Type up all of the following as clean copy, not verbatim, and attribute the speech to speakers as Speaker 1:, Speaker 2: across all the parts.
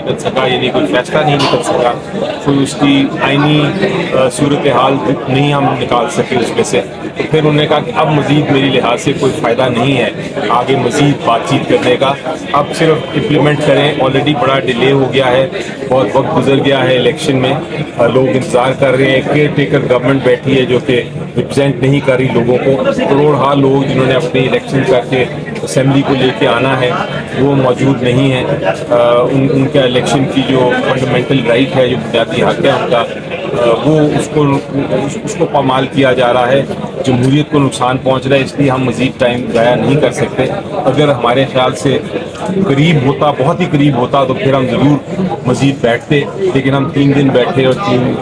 Speaker 1: نکل سکا، یعنی کوئی فیصلہ نہیں نکل سکا، کوئی اس کی آئینی صورتحال نہیں ہم نکال سکے اس میں سے، تو پھر انہوں نے کہا کہ اب مزید میری لحاظ سے کوئی فائدہ نہیں ہے آگے مزید بات چیت کرنے کا، اب صرف امپلیمنٹ کریں، آلریڈی بڑا ڈیلے ہو گیا ہے، بہت وقت گزر گیا ہے الیکشن میں، لوگ انتظار کر رہے ہیں، کیئر ٹیکر گورنمنٹ بیٹھی ہے جو کہ ریپرزینٹ نہیں کر رہی لوگوں کو، کروڑ ہا لوگ جنہوں نے اپنی الیکشن کر کے اسمبلی کو لے کے آنا ہے وہ موجود نہیں ہیں، ان کا الیکشن کی جو فنڈامنٹل رائٹ ہے، جو بنیادی حق ہے ان کا، وہ اس کو پامال کیا جا رہا ہے، جمہوریت کو نقصان پہنچ رہا ہے، اس لیے ہم مزید ٹائم ضائع نہیں کر سکتے۔ اگر ہمارے خیال سے قریب ہوتا، بہت ہی قریب ہوتا، تو پھر ہم ضرور مزید بیٹھتے، لیکن ہم 3 دن بیٹھے اور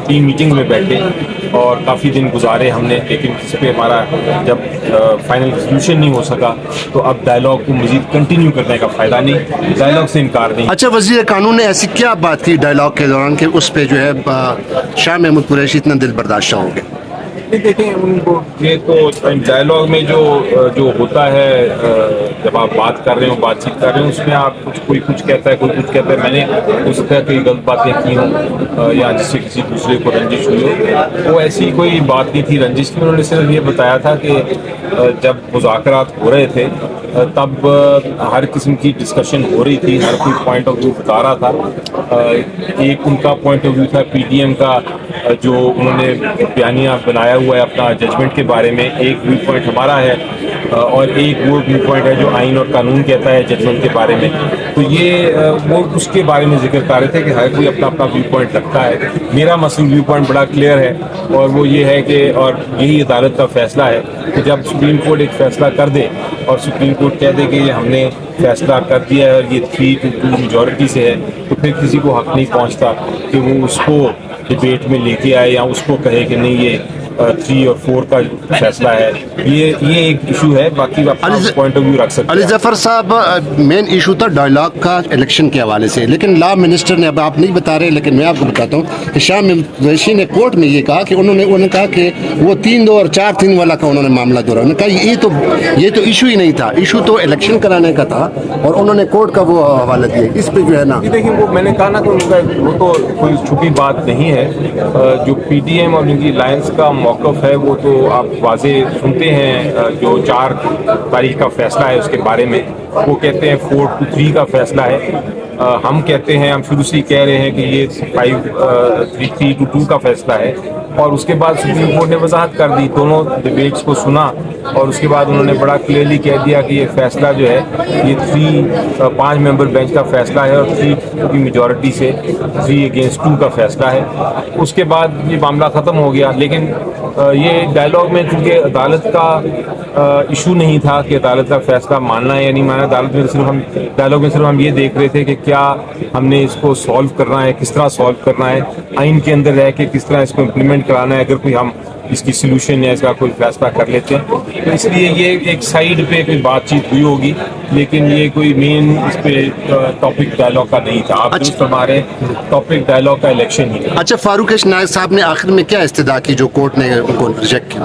Speaker 1: تین میٹنگ میں بیٹھے اور کافی دن گزارے ہم نے، لیکن اس پہ ہمارا جب فائنل ریزولوشن نہیں ہو سکا تو اب ڈائلاگ کو مزید کنٹینیو کرنے کا فائدہ نہیں، ڈائلاگ سے انکار نہیں۔
Speaker 2: اچھا، وزیر قانون نے ایسی کیا بات کی ڈائلاگ کے دوران کہ اس پہ جو ہے شاہ محمود قریشی اتنا دل برداشتہ ہو گیا؟
Speaker 1: دیکھیں ان کو یہ تو ڈائلاگ میں جو ہوتا ہے، جب آپ بات کر رہے ہو، بات چیت کر رہے ہو، اس میں آپ کوئی کچھ کہتا ہے، کوئی کچھ کہتا ہے، میں نے ہو سکتا ہے کئی غلط باتیں کی ہوں یا جس سے کسی دوسرے کو رنجش ہوئی ہو، وہ ایسی کوئی بات نہیں تھی رنجش کی، انہوں نے صرف یہ بتایا تھا کہ جب مذاکرات ہو رہے تھے تب ہر قسم کی ڈسکشن ہو رہی تھی، ہر کوئی پوائنٹ آف ویو بتا رہا تھا، ایک ان کا پوائنٹ آف ویو تھا پی ڈی ایم کا جو انہوں نے بیانیہ بنایا ہوا ہے اپنا ججمنٹ کے بارے میں، ایک ویو پوائنٹ ہمارا ہے اور ایک وہ ویو پوائنٹ ہے جو آئین اور قانون کہتا ہے ججمنٹ کے بارے میں، تو یہ وہ اس کے بارے میں ذکر کر رہے تھے کہ ہر کوئی اپنا اپنا ویو پوائنٹ رکھتا ہے۔ میرا مثلاً ویو پوائنٹ بڑا کلیئر ہے اور وہ یہ ہے کہ، اور یہی عدالت کا فیصلہ ہے کہ جب سپریم کورٹ ایک فیصلہ کر دے اور سپریم کورٹ کہہ دے کہ یہ ہم نے فیصلہ کر دیا ہے اور یہ 3-2 میجورٹی سے ہے، تو پھر کسی کو حق نہیں پہنچتا کہ وہ اس کو ڈبیٹ میں لے کے آئے یا اس کو کہے کہ نہیں یہ 3 اور 4 کا فیصلہ ہے، یہ ایک ایشو ہے، باقی پوائنٹ آف ویو رکھ سکتے ہیں۔
Speaker 2: علی ظفر صاحب، مین ایشو تھا ڈائلاگ کا الیکشن کے حوالے سے، لیکن لا منسٹر نے، اب آپ نہیں بتا رہے لیکن میں آپ کو بتاتا ہوں کہ شاہ محمود قریشی نے کورٹ میں یہ کہا کہ انہوں نے کہا کہ وہ 3-2 اور 4-3 والا کا انہوں نے معاملہ دورا، انہوں نے کہا یہ تو ایشو ہی نہیں تھا، ایشو تو الیکشن کرانے کا تھا اور انہوں نے کورٹ کا وہ حوالہ دیا، اس پہ جو ہے نا۔
Speaker 1: دیکھیں وہ میں نے کہا نا کہ وہ تو کوئی چھپی بات نہیں ہے، جو پی ڈی ایم اور ان کی الائنس کا موقف ہے وہ تو آپ واضح سنتے ہیں، جو 4 تاریخ کا فیصلہ ہے اس کے بارے میں وہ کہتے ہیں 4-3 کا فیصلہ ہے، ہم کہتے ہیں، ہم شروع سے ہی کہہ رہے ہیں کہ یہ 3-2 کا فیصلہ ہے، اور اس کے بعد سپریم کورٹ نے وضاحت کر دی، دونوں ڈبیٹس کو سنا اور اس کے بعد انہوں نے بڑا کلیئرلی کہہ دیا کہ یہ فیصلہ جو ہے یہ 5 ممبر بینچ کا فیصلہ ہے اور 3 کی میجورٹی سے 3-2 کا فیصلہ ہے، اس کے بعد یہ معاملہ ختم ہو گیا۔ لیکن یہ ڈائلاگ میں چونکہ عدالت کا ایشو نہیں تھا کہ عدالت کا فیصلہ ماننا ہے یا نہیں ماننا، عدالت میں ڈائلاگ میں صرف ہم یہ دیکھ رہے تھے کہ کیا ہم نے اس کو سالو کرنا ہے، کس طرح سالو کرنا ہے، آئین کے اندر رہ کے کس طرح اس کو امپلیمنٹ کرانا ہے، اگر کوئی ہم اس کی سلوشن یا اس کا کوئی فیصلہ کر لیتے ہیں، تو اس لیے یہ ایک سائیڈ پہ کوئی بات چیت ہوئی ہوگی، لیکن یہ کوئی مین اس پہ ٹاپک ڈائلاگ کا نہیں تھا۔ آپ درست فرما رہے ہیں، ٹاپک ڈائلاگ کا الیکشن ہی تھا۔
Speaker 2: اچھا، فاروق نائک صاحب نے آخر میں کیا استدعا کی جو کورٹ نے ان کو ریجیکٹ کیا؟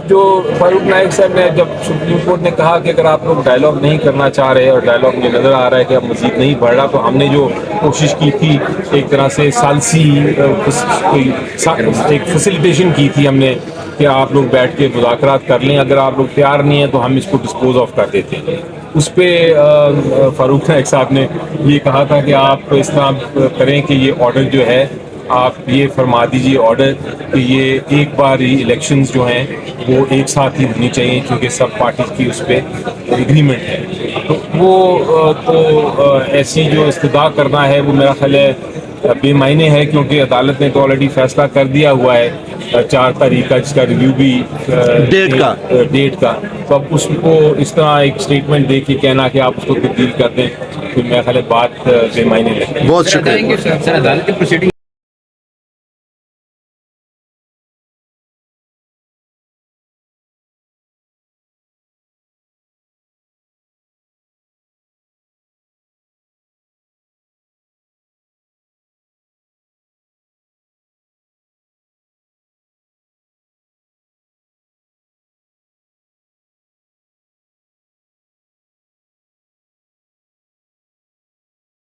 Speaker 1: جو فاروق نائک صاحب نے، جب سپریم کورٹ نے کہا کہ اگر آپ لوگ ڈائلاگ نہیں کرنا چاہ رہے اور ڈائلاگ میں نظر آ رہا ہے کہ اب مزید نہیں بڑھ رہا، تو ہم نے جو کوشش کی تھی ایک طرح سے ثالثی ایک فیسیلیٹیشن کی تھی ہم نے کہ آپ لوگ بیٹھ کے مذاکرات کر لیں، اگر آپ لوگ تیار نہیں ہیں تو ہم اس کو ڈسپوز آف کر دیتے ہیں۔ اس پہ فاروق نائک صاحب نے یہ کہا تھا کہ آپ اس طرح کریں کہ یہ آرڈر جو ہے آپ یہ فرما دیجئے آرڈر کہ یہ ایک بار ہی الیکشنز جو ہیں وہ ایک ساتھ ہی ہونی چاہیے، کیونکہ سب پارٹیز کی اس پہ اگریمنٹ ہے، تو وہ تو ایسی جو استدعا کرنا ہے وہ میرا خیال ہے بے معنی ہے، کیونکہ عدالت نے تو آلریڈی فیصلہ کر دیا ہوا ہے 4 تاریخ کا، جس کا ریویو بھی ڈیٹ کا، تو اب اس کو اس طرح ایک اسٹیٹمنٹ دے کے کہنا کہ آپ اس کو تبدیل کر دیں، تو میرا خیال ہے بات بے معنی ہے۔
Speaker 2: بہت شکریہ۔